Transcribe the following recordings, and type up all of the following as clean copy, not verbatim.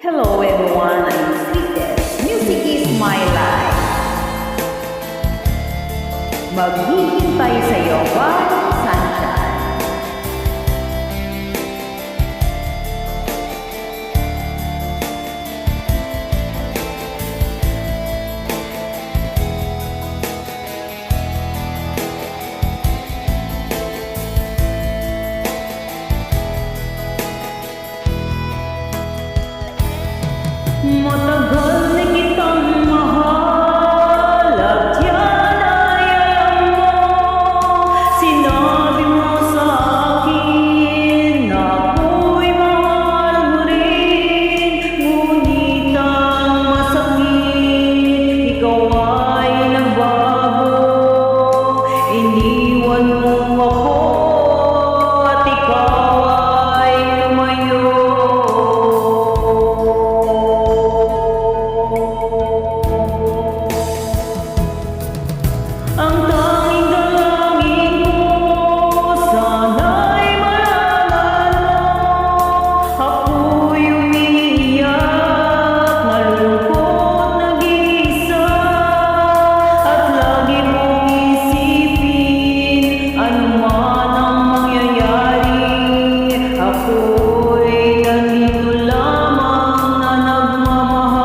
Hello everyone, I'm Sweetest. Music is my life. Maghihintay sa'yo, White Sunshine. Matagal na kitang mahal at yan ay alam mo. Sinabi mo sa akin na ako'y mahal mo rin. Ngunit ang masakit, ikaw ay nagbago. Iniwan mo ako at ikaw ay lumayo. Ang tanging dalangin ko, sana'y malaman mo. Ako'y umiiyak, nalulungkot, nag-iisa. At lagi mong isipin, anuman ang mangyayari. Ako'y nandito lamang na nagmamahal.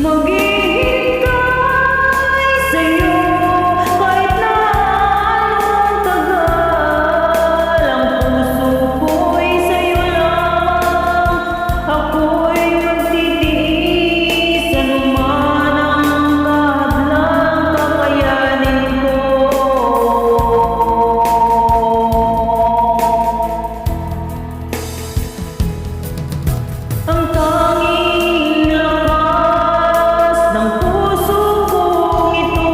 Maghihintay sa'yo kahit na anong tagal. Ang puso ko'y sa'yo lang. Ako'y magtitiis anuman ang kahadlang kakayanin ko. Ang tanging lakas ng puso kong ito,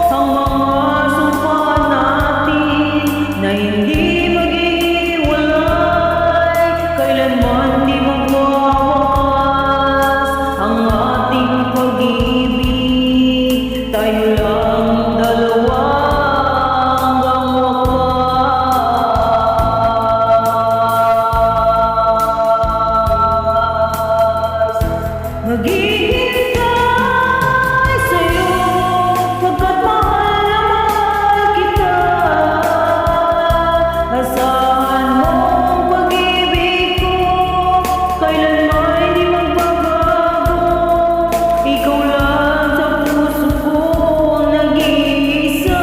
ang mga sumpa natin na hindi maghihiwalay, kailanman di magwawakas ang ating pag-ibig. Tayo lang dalawa hanggang wakas. Maghihintay sa'yo pagkat mahal na mahal kita. Asahan mo ang pag-ibig ko, kailanman di magbabago. Ikaw lang sa puso ko ang nag-iisa.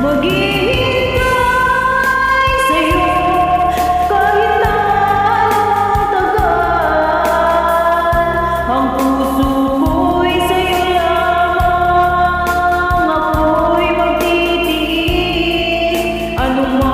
Maghihintay sa'yo kahit na anong tagal. Ang puso ko'y sa'yo lamang. Ako'y magtitiis anuman